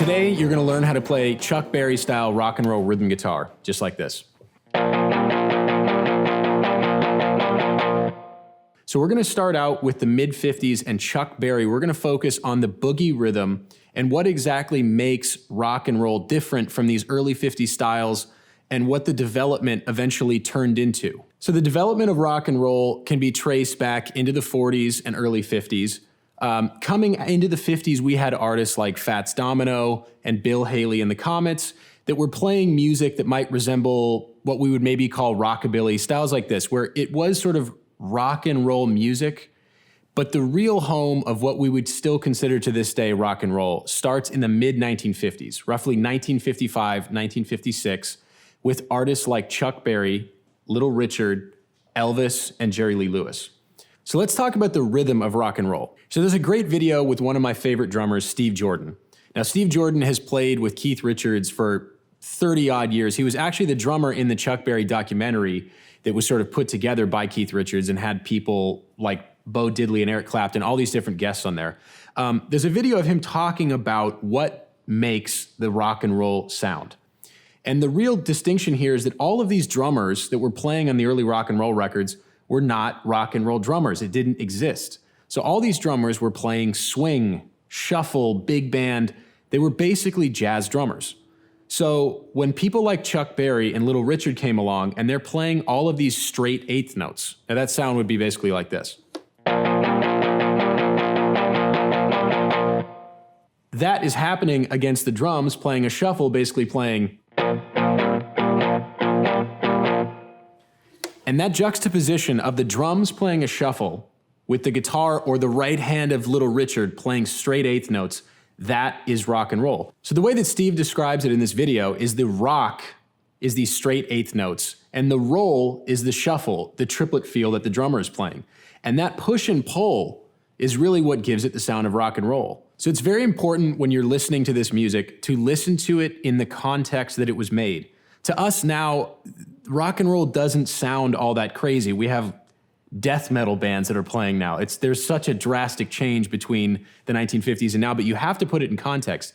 Today, you're gonna learn how to play Chuck Berry style rock and roll rhythm guitar, just like this. So we're gonna start out with the mid-50s and Chuck Berry. We're gonna focus on the boogie rhythm and what exactly makes rock and roll different from these early 50s styles and what the development eventually turned into. So the development of rock and roll can be traced back into the 40s and early 50s. Coming into the 50s, we had artists like Fats Domino and Bill Haley and the Comets that were playing music that might resemble what we would maybe call rockabilly, styles like this, where it was sort of rock and roll music, but the real home of what we would still consider to this day rock and roll starts in the mid-1950s, roughly 1955, 1956, with artists like Chuck Berry, Little Richard, Elvis, and Jerry Lee Lewis. So let's talk about the rhythm of rock and roll. So there's a great video with one of my favorite drummers, Steve Jordan. Now, Steve Jordan has played with Keith Richards for 30 odd years. He was actually the drummer in the Chuck Berry documentary that was sort of put together by Keith Richards and had people like Bo Diddley and Eric Clapton, all these different guests on there. There's a video of him talking about what makes the rock and roll sound. And the real distinction here is that all of these drummers that were playing on the early rock and roll records were not rock and roll drummers. It didn't exist. So all these drummers were playing swing, shuffle, big band. They were basically jazz drummers. So when people like Chuck Berry and Little Richard came along and they're playing all of these straight eighth notes, now that sound would be basically like this. That is happening against the drums playing a shuffle, basically playing. And that juxtaposition of the drums playing a shuffle with the guitar or the right hand of Little Richard playing straight eighth notes, that is rock and roll. So the way that Steve describes it in this video is the rock is these straight eighth notes, and the roll is the shuffle, the triplet feel that the drummer is playing. And that push and pull is really what gives it the sound of rock and roll. So it's very important when you're listening to this music to listen to it in the context that it was made. To us now, rock and roll doesn't sound all that crazy. We have death metal bands that are playing now. There's such a drastic change between the 1950s and now, but you have to put it in context.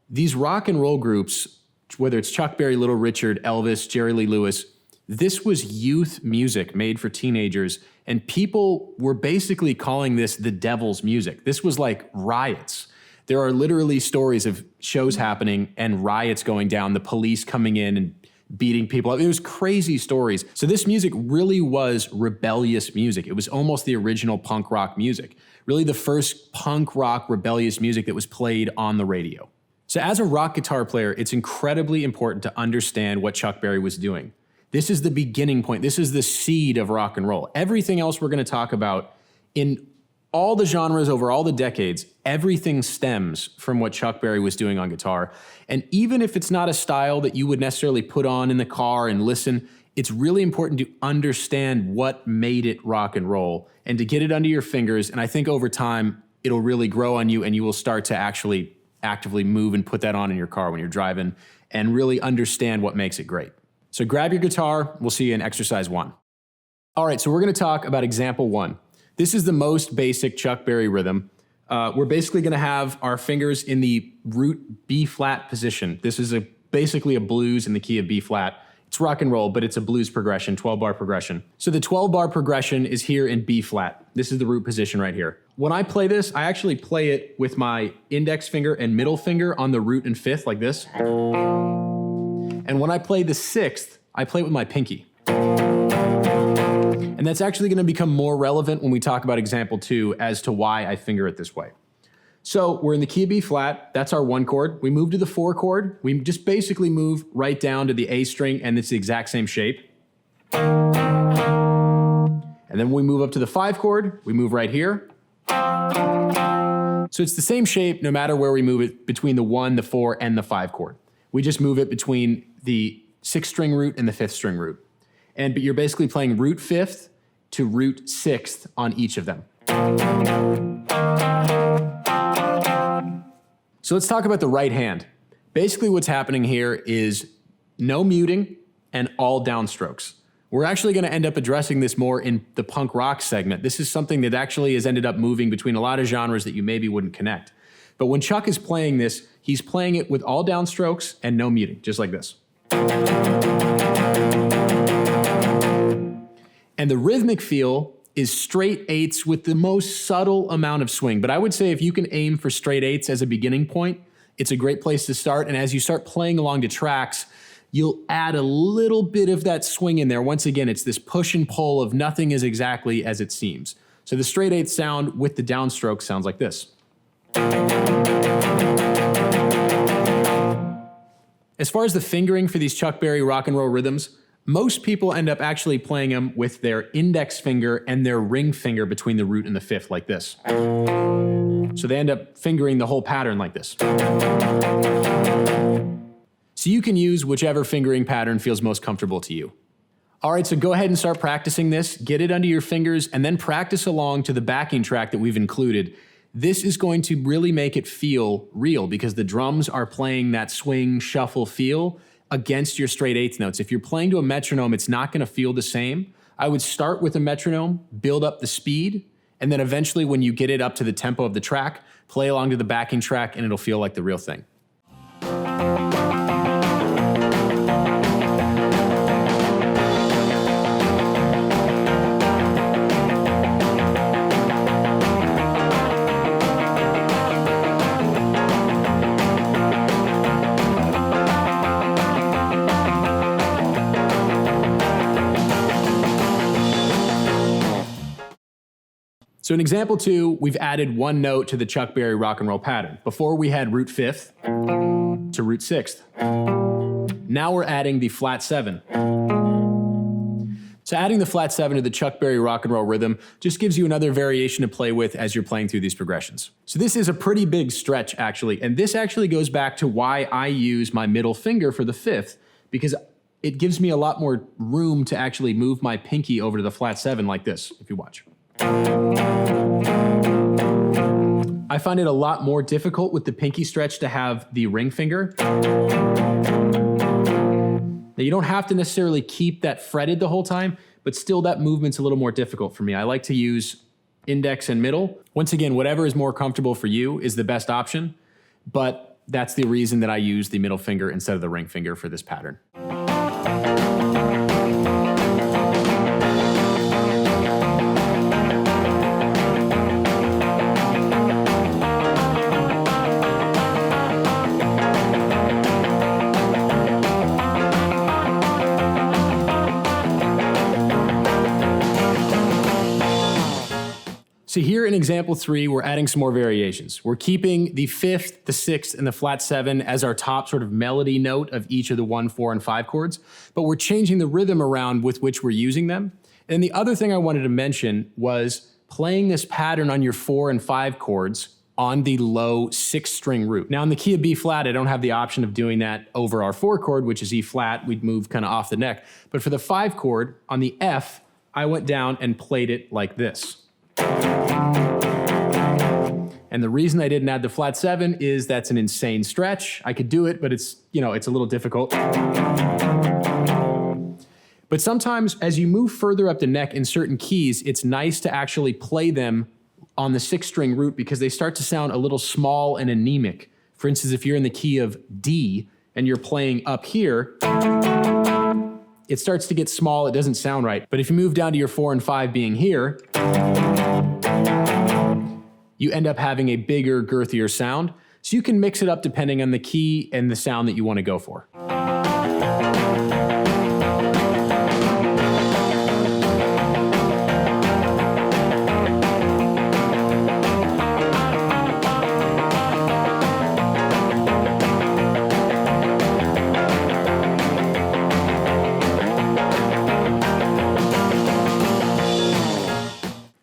These rock and roll groups, whether it's Chuck Berry, Little Richard, Elvis, Jerry Lee Lewis, this was youth music made for teenagers, and people were basically calling this the devil's music. This was like riots. There are literally stories of shows happening and riots going down, the police coming in and beating people up. It was crazy stories. So this music really was rebellious music. It was almost the original punk rock music. Really the first punk rock rebellious music that was played on the radio. So as a rock guitar player, it's incredibly important to understand what Chuck Berry was doing. This is the beginning point. This is the seed of rock and roll. Everything else we're going to talk about in all the genres over all the decades, everything stems from what Chuck Berry was doing on guitar. And even if it's not a style that you would necessarily put on in the car and listen, it's really important to understand what made it rock and roll and to get it under your fingers. And I think over time, it'll really grow on you and you will start to actually actively move and put that on in your car when you're driving and really understand what makes it great. So grab your guitar. We'll see you in exercise 1. All right, so we're going to talk about example 1. This is the most basic Chuck Berry rhythm. We're basically going to have our fingers in the root B flat position. This is basically a blues in the key of B flat. It's rock and roll, but it's a blues progression, 12-bar progression. So the 12-bar progression is here in B flat. This is the root position right here. When I play this, I actually play it with my index finger and middle finger on the root and fifth like this. And when I play the 6th, I play it with my pinky. And that's actually going to become more relevant when we talk about example 2 as to why I finger it this way. So we're in the key of B flat. That's our 1 chord. We move to the 4 chord. We just basically move right down to the A string, and it's the exact same shape. And then when we move up to the 5 chord, we move right here. So it's the same shape no matter where we move it between the 1, the 4, and the 5 chord. We just move it between the 6th string root and the 5th string root. But you're basically playing root 5th to root 6th on each of them. So let's talk about the right hand. Basically what's happening here is no muting and all downstrokes. We're actually going to end up addressing this more in the punk rock segment. This is something that actually has ended up moving between a lot of genres that you maybe wouldn't connect. But when Chuck is playing this, he's playing it with all downstrokes and no muting, just like this. And the rhythmic feel is straight eighths with the most subtle amount of swing. But I would say if you can aim for straight eighths as a beginning point, it's a great place to start. And as you start playing along the tracks, you'll add a little bit of that swing in there. Once again, it's this push and pull of nothing is exactly as it seems. So the straight eighth sound with the downstroke sounds like this. As far as the fingering for these Chuck Berry rock and roll rhythms, most people end up actually playing them with their index finger and their ring finger between the root and the fifth, like this. So they end up fingering the whole pattern like this. So you can use whichever fingering pattern feels most comfortable to you. All right, so go ahead and start practicing this, get it under your fingers, and then practice along to the backing track that we've included. This is going to really make it feel real because the drums are playing that swing, shuffle feel against your straight eighth notes. If you're playing to a metronome, it's not gonna feel the same. I would start with a metronome, build up the speed, and then eventually when you get it up to the tempo of the track, play along to the backing track and it'll feel like the real thing. So in example 2, we've added one note to the Chuck Berry rock and roll pattern. Before we had root 5th to root 6th. Now we're adding the flat 7. So adding the flat 7 to the Chuck Berry rock and roll rhythm just gives you another variation to play with as you're playing through these progressions. So this is a pretty big stretch actually, and this actually goes back to why I use my middle finger for the 5th, because it gives me a lot more room to actually move my pinky over to the flat 7 like this, if you watch. I find it a lot more difficult with the pinky stretch to have the ring finger. Now you don't have to necessarily keep that fretted the whole time, but still that movement's a little more difficult for me. I like to use index and middle. Once again, whatever is more comfortable for you is the best option, but that's the reason that I use the middle finger instead of the ring finger for this pattern. So here in example 3, we're adding some more variations. We're keeping the 5th, the 6th, and the flat 7 as our top sort of melody note of each of the 1, 4, and 5 chords, but we're changing the rhythm around with which we're using them. And the other thing I wanted to mention was playing this pattern on your 4 and 5 chords on the low 6-string root. Now in the key of B flat, I don't have the option of doing that over our 4 chord, which is E flat. We'd move kind of off the neck. But for the 5 chord, on the F, I went down and played it like this. And the reason I didn't add the flat 7 is that's an insane stretch. I could do it, but it's, it's a little difficult. But sometimes as you move further up the neck in certain keys, it's nice to actually play them on the 6-string root because they start to sound a little small and anemic. For instance, if you're in the key of D and you're playing up here, it starts to get small, it doesn't sound right. But if you move down to your 4 and 5 being here, you end up having a bigger, girthier sound. So you can mix it up depending on the key and the sound that you want to go for.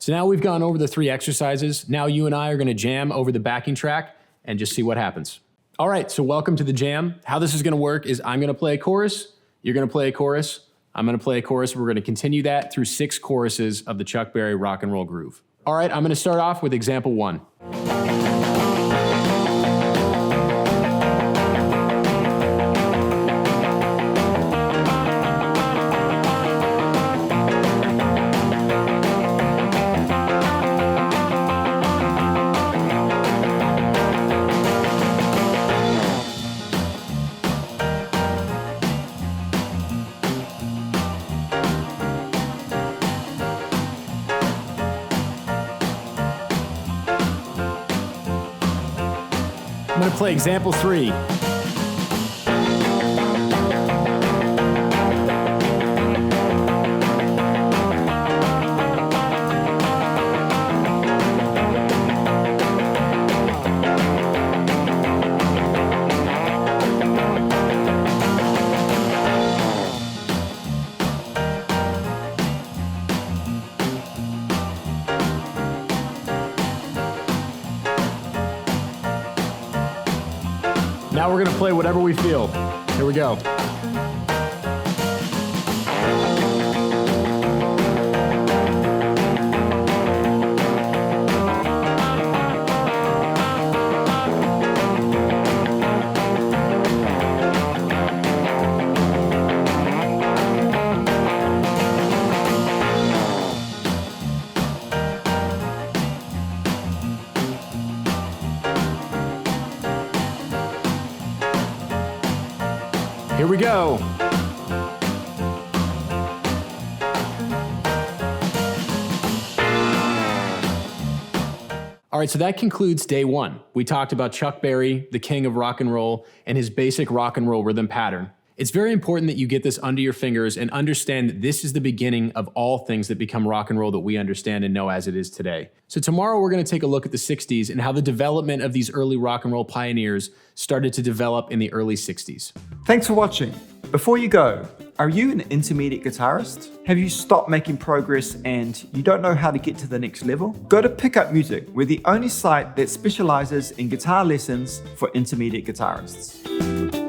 So now we've gone over the 3 exercises. Now you and I are gonna jam over the backing track and just see what happens. All right, so welcome to the jam. How this is gonna work is I'm gonna play a chorus, you're gonna play a chorus, I'm gonna play a chorus. We're gonna continue that through 6 choruses of the Chuck Berry rock and roll groove. All right, I'm gonna start off with example 1. I'm gonna play example 3. Now we're gonna play whatever we feel. Here we go. Here we go. All right, so that concludes day 1. We talked about Chuck Berry, the king of rock and roll, and his basic rock and roll rhythm pattern. It's very important that you get this under your fingers and understand that this is the beginning of all things that become rock and roll that we understand and know as it is today. So tomorrow we're going to take a look at the 60s and how the development of these early rock and roll pioneers started to develop in the early 60s. Thanks for watching. Before you go, are you an intermediate guitarist? Have you stopped making progress and you don't know how to get to the next level? Go to Pick Up Music. We're the only site that specializes in guitar lessons for intermediate guitarists.